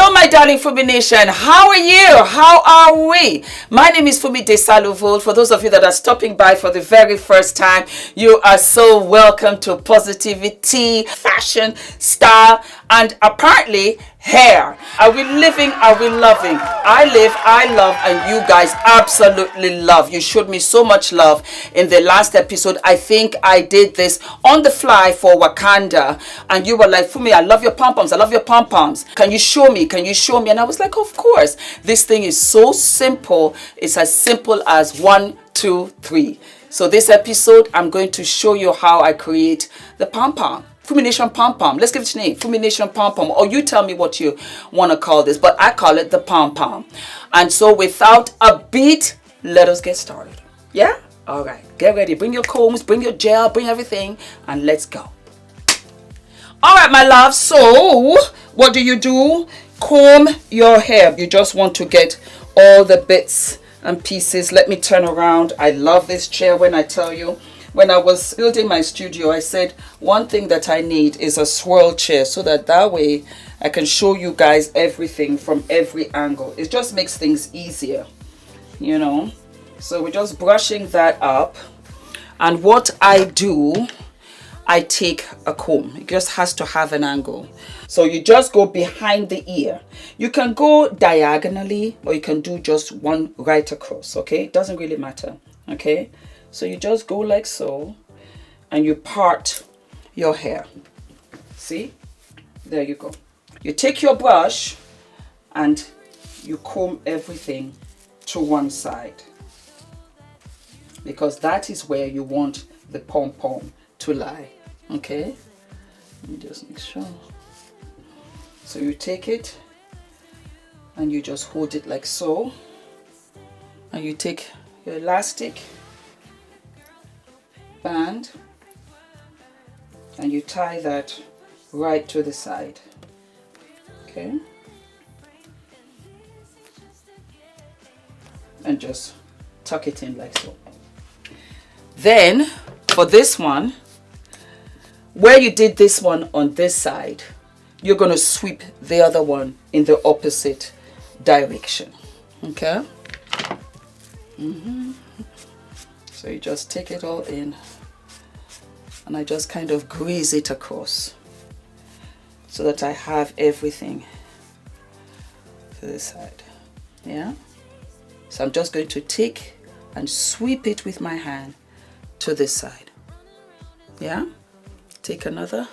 Hello, my darling Fumi Nation. How are you? How are we? My name is Fumidesaluvold. For those of you that are stopping by for the very first time, you are so welcome to positivity, fashion, style, and apparently hair. Are we living? Are we loving? I live, I love, and you guys absolutely love. You showed me so much love in the last episode. I think I did this on the fly for Wakanda, and you were like, Fumi, I love your pom-poms. I love your pom-poms. Can you show me? Can you show me? And I was like, of course. This thing is so simple. It's as simple as 1, 2, 3. So this episode, I'm going to show you how I create the pom-pom. Fumination pom-pom. Let's give it a name. Fumination pom-pom. Or you tell me what you want to call this. But I call it the pom-pom. And so without a beat, let us get started. Yeah? All right. Get ready. Bring your combs. Bring your gel. Bring everything. And let's go. All right, my love. So what do? Comb your hair. You just want to get all the bits and pieces. Let me turn around. I love this chair. When I tell you, when I was building my studio, I said one thing that I need is a swirl chair, so that way I can show you guys everything from every angle. It just makes things easier, you know. So we're just brushing that up. And what I do, I take a comb. It just has to have an angle. So you just go behind the ear. You can go diagonally, or you can do just one right across, okay? It doesn't really matter, okay? So you just go like so, and you part your hair. See? There you go. You take your brush and you comb everything to one side, because that is where you want the pom-pom to lie. Okay? Let me just make sure. So you take it and you just hold it like so, and you take your elastic band and you tie that right to the side. Okay, and just tuck it in like so. Then for this one, where you did this one on this side, you're going to sweep the other one in the opposite direction. Okay. So you just take it all in, and I just kind of grease it across so that I have everything to this side. Yeah. So I'm just going to take and sweep it with my hand to this side. Yeah. Take another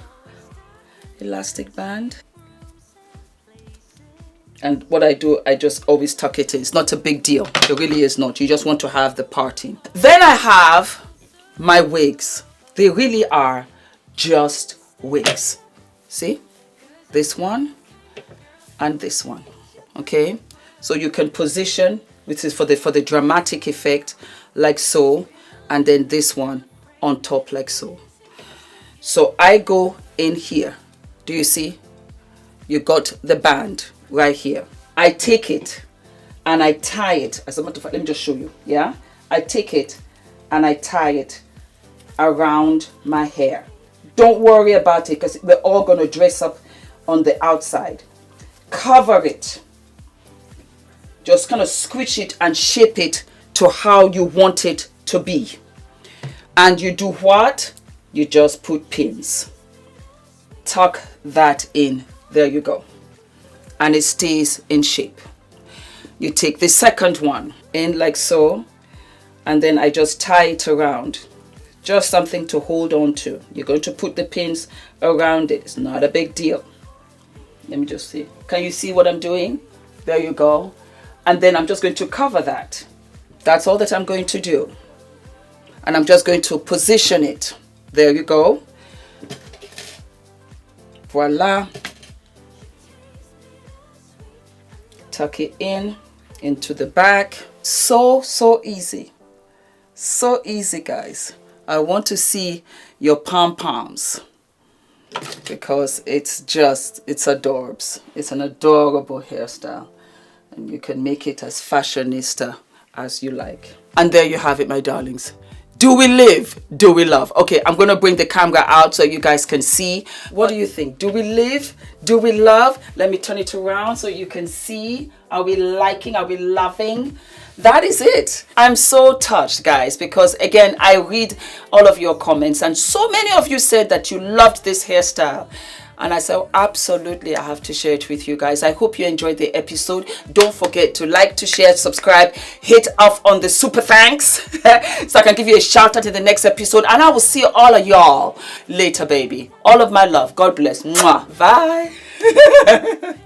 elastic band. And what I do, I just always tuck it in. It's not a big deal. It really is not. You just want to have the parting. Then I have my wigs. They really are just wigs. See? This one and this one. Okay? So you can position, which is for the dramatic effect, like so. And then this one on top like so. So I go in here. Do you see? You got the band right here. I take it and I tie it. As a matter of fact, let me just show you. Yeah, I take it and I tie it around my hair. Don't worry about it, because we're all going to dress up on the outside. Cover it. Just kind of squish it and shape it to how you want it to be. And you do what? You just put pins. Tuck that in. There you go. And it stays in shape. You take the second one in like so, and then I just tie it around. Just something to hold on to. You're going to put the pins around it. It's not a big deal. Let me just see. Can you see what I'm doing? There you go. And then I'm just going to cover that. That's all that I'm going to do. And I'm just going to position it. There you go. Voila. Tuck it in into the back. So easy. So easy, guys. I want to see your pom-poms, because it's adorbs. It's an adorable hairstyle, and you can make it as fashionista as you like. And there you have it, my darlings. Do we live? Do we love? Okay, I'm going to bring the camera out so you guys can see. What do you think? Do we live? Do we love? Let me turn it around so you can see. Are we liking? Are we loving? That is it. I'm so touched, guys, because again, I read all of your comments and so many of you said that you loved this hairstyle. And I said, oh, absolutely, I have to share it with you guys. I hope you enjoyed the episode. Don't forget to like, to share, subscribe, hit off on the super thanks so I can give you a shout out in the next episode. And I will see all of y'all later, baby. All of my love. God bless. Mwah. Bye.